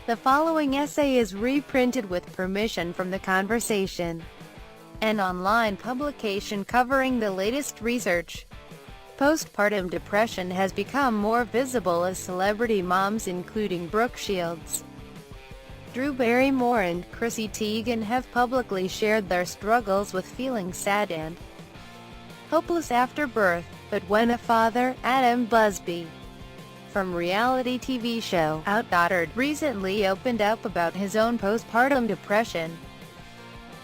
The following essay is reprinted with permission from The Conversation, an online publication covering the latest research. Postpartum depression has become more visible as celebrity moms including Brooke Shields, Drew Barrymore and Chrissy Teigen have publicly shared their struggles with feeling sad and hopeless after birth. But when a father, Adam Busby, from reality TV show Outdated, recently opened up about his own postpartum depression,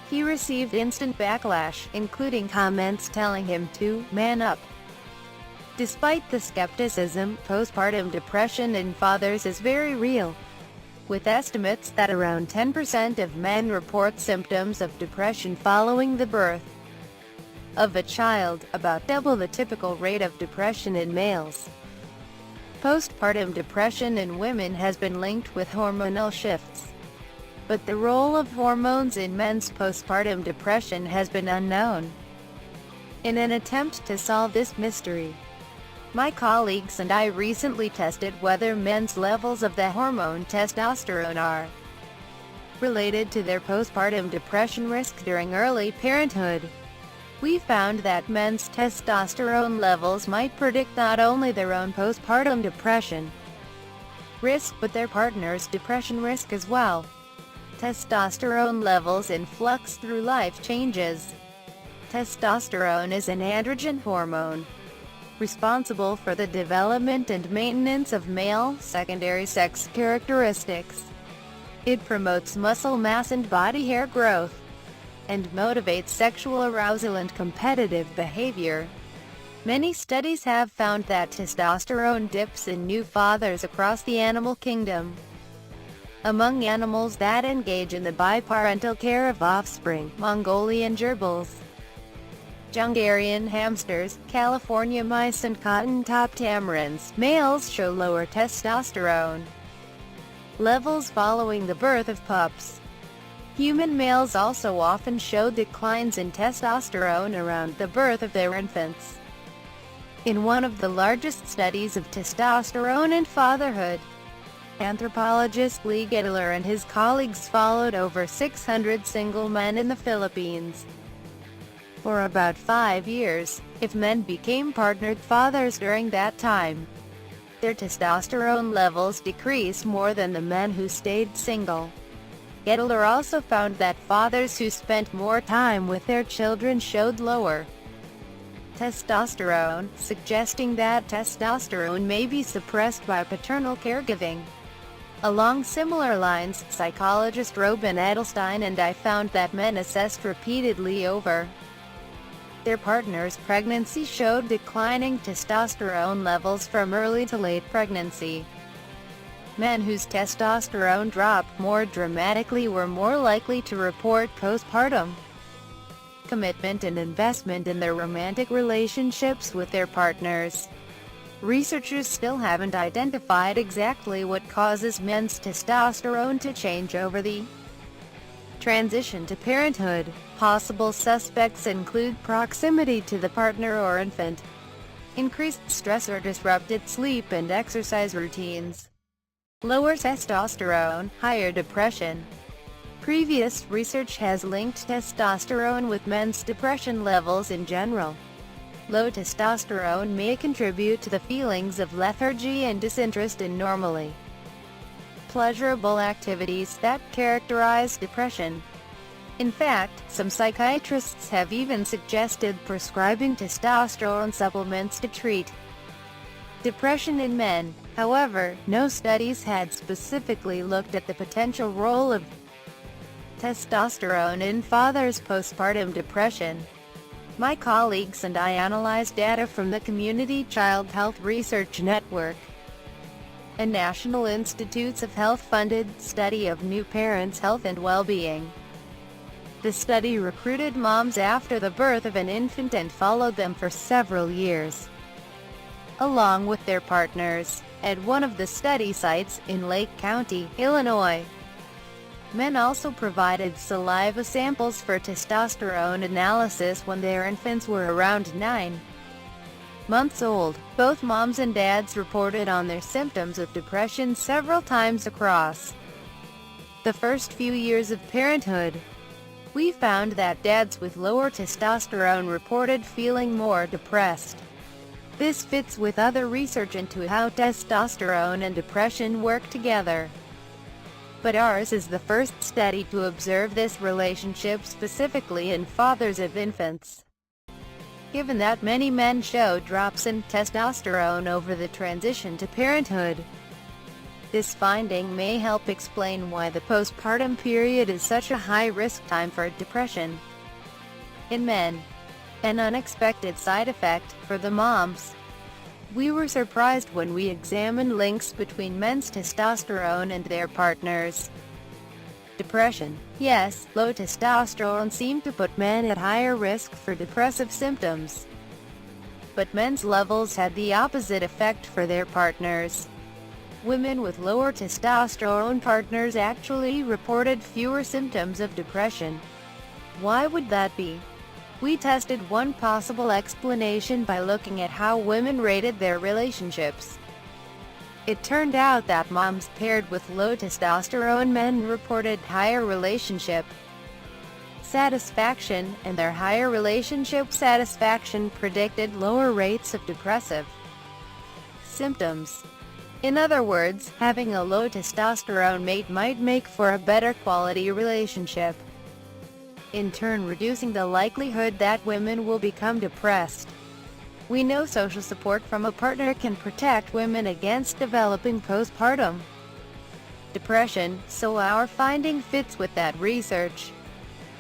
he received instant backlash, including comments telling him to "man up." Despite the skepticism, postpartum depression in fathers is very real, with estimates that around 10% of men report symptoms of depression following the birth of a child, about double the typical rate of depression in males. Postpartum depression in women has been linked with hormonal shifts, but the role of hormones in men's postpartum depression has been unknown. In an attempt to solve this mystery, my colleagues and I recently tested whether men's levels of the hormone testosterone are related to their postpartum depression risk during early parenthood. We found that men's testosterone levels might predict not only their own postpartum depression risk, but their partner's depression risk as well. Testosterone levels in flux through life changes. Testosterone is an androgen hormone, responsible for the development and maintenance of male, secondary sex characteristics. It promotes muscle mass and body hair growth, and motivates sexual arousal and competitive behavior. Many studies have found that testosterone dips in new fathers across the animal kingdom. Among animals that engage in the biparental care of offspring, Mongolian gerbils, Hungarian hamsters, California mice and cotton-top tamarins, males show lower testosterone levels following the birth of pups. Human males also often show declines in testosterone around the birth of their infants. In one of the largest studies of testosterone and fatherhood, anthropologist Lee Gittler and his colleagues followed over 600 single men in the Philippines for about 5 years. If men became partnered fathers during that time, their testosterone levels decreased more than the men who stayed single. Gittler also found that fathers who spent more time with their children showed lower testosterone, suggesting that testosterone may be suppressed by paternal caregiving. Along similar lines, psychologist Robin Edelstein and I found that men assessed repeatedly over their partner's pregnancy showed declining testosterone levels from early to late pregnancy. Men whose testosterone dropped more dramatically were more likely to report postpartum commitment and investment in their romantic relationships with their partners. Researchers still haven't identified exactly what causes men's testosterone to change over the transition to parenthood. Possible suspects include proximity to the partner or infant, increased stress or disrupted sleep and exercise routines, lower testosterone, higher depression. Previous research has linked testosterone with men's depression levels in general. Low testosterone may contribute to the feelings of lethargy and disinterest in normally pleasurable activities that characterize depression. In fact, some psychiatrists have even suggested prescribing testosterone supplements to treat depression in men. However, no studies had specifically looked at the potential role of testosterone in fathers' postpartum depression. My colleagues and I analyzed data from the Community Child Health Research Network, a National Institutes of Health-funded study of new parents' health and well-being. The study recruited moms after the birth of an infant and followed them for several years, along with their partners, at one of the study sites in Lake County, Illinois. Men also provided saliva samples for testosterone analysis when their infants were around 9 months old. Both moms and dads reported on their symptoms of depression several times across The first few years of parenthood, we found that dads with lower testosterone reported feeling more depressed. This fits with other research into how testosterone and depression work together. But ours is the first study to observe this relationship specifically in fathers of infants. Given that many men show drops in testosterone over the transition to parenthood, this finding may help explain why the postpartum period is such a high-risk time for depression in men. An unexpected side effect for the moms. We were surprised when we examined links between men's testosterone and their partners' depression. Yes, low testosterone seemed to put men at higher risk for depressive symptoms. But men's levels had the opposite effect for their partners. Women with lower testosterone partners actually reported fewer symptoms of depression. Why would that be? We tested one possible explanation by looking at how women rated their relationships. It turned out that moms paired with low testosterone men reported higher relationship satisfaction, and their higher relationship satisfaction predicted lower rates of depressive symptoms. In other words, having a low testosterone mate might make for a better quality relationship, in turn reducing the likelihood that women will become depressed. We know social support from a partner can protect women against developing postpartum depression, so our finding fits with that research.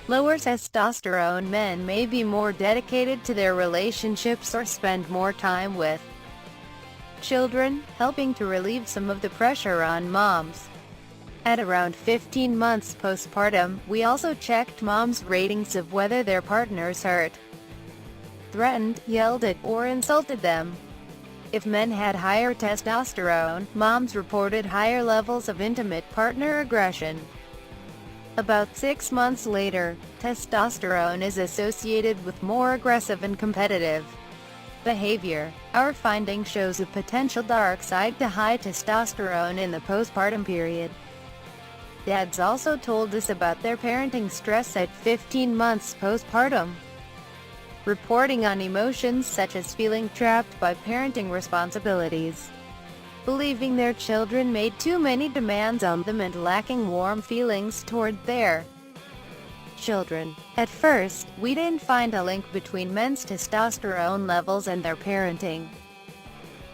Lower testosterone men may be more dedicated to their relationships or spend more time with children, helping to relieve some of the pressure on moms. At around 15 months postpartum, we also checked moms' ratings of whether their partners hurt, threatened, yelled at, or insulted them. If men had higher testosterone, moms reported higher levels of intimate partner aggression. About 6 months later, testosterone is associated with more aggressive and competitive behavior. Our finding shows a potential dark side to high testosterone in the postpartum period. Dads also told us about their parenting stress at 15 months postpartum, reporting on emotions such as feeling trapped by parenting responsibilities, believing their children made too many demands on them, and lacking warm feelings toward their children. At first, we didn't find a link between men's testosterone levels and their parenting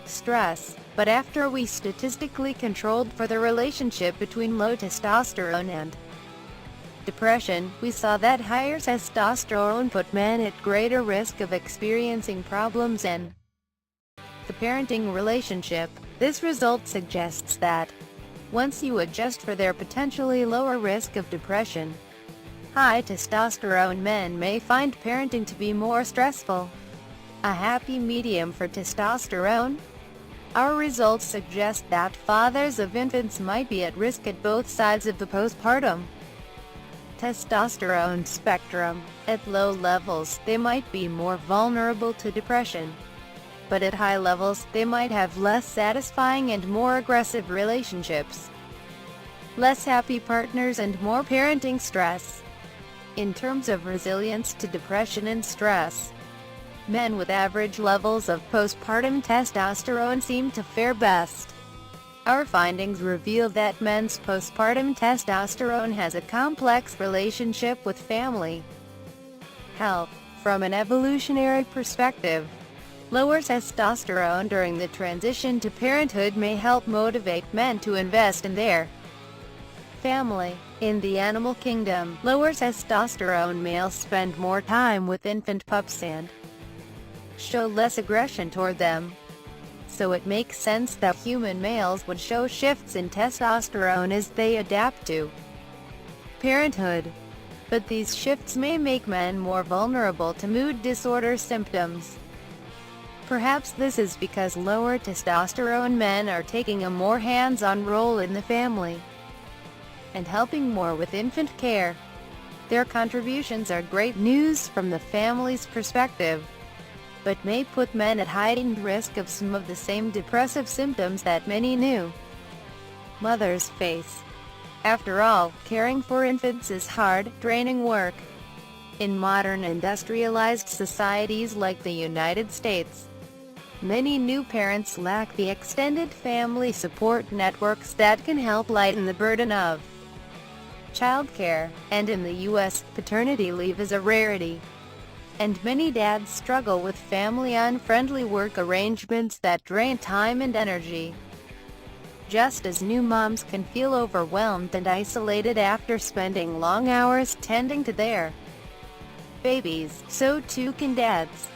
stress, but after we statistically controlled for the relationship between low testosterone and depression, we saw that higher testosterone put men at greater risk of experiencing problems in the parenting relationship. This result suggests that, once you adjust for their potentially lower risk of depression, high testosterone men may find parenting to be more stressful. A happy medium for testosterone? Our results suggest that fathers of infants might be at risk at both sides of the postpartum testosterone spectrum. At low levels, they might be more vulnerable to depression, but at high levels, they might have less satisfying and more aggressive relationships, less happy partners, and more parenting stress. In terms of resilience to depression and stress, men with average levels of postpartum testosterone seem to fare best. Our findings reveal that men's postpartum testosterone has a complex relationship with family health. From an evolutionary perspective, lower testosterone during the transition to parenthood may help motivate men to invest in their family. In the animal kingdom, lower testosterone males spend more time with infant pups and show less aggression toward them. So it makes sense that human males would show shifts in testosterone as they adapt to parenthood. But these shifts may make men more vulnerable to mood disorder symptoms. Perhaps this is because lower testosterone men are taking a more hands-on role in the family and helping more with infant care. Their contributions are great news from the family's perspective, but may put men at heightened risk of some of the same depressive symptoms that many new mothers face. After all, caring for infants is hard, draining work. In modern industrialized societies like the United States, many new parents lack the extended family support networks that can help lighten the burden of childcare, and in the U.S., paternity leave is a rarity, and many dads struggle with family-unfriendly work arrangements that drain time and energy. Just as new moms can feel overwhelmed and isolated after spending long hours tending to their babies, so too can dads.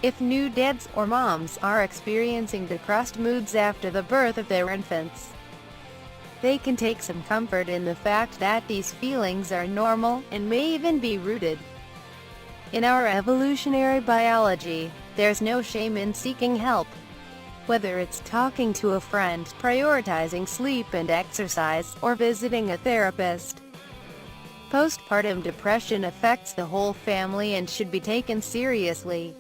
If new dads or moms are experiencing depressed moods after the birth of their infants, they can take some comfort in the fact that these feelings are normal, and may even be rooted in our evolutionary biology. There's no shame in seeking help. Whether it's talking to a friend, prioritizing sleep and exercise, or visiting a therapist, postpartum depression affects the whole family and should be taken seriously.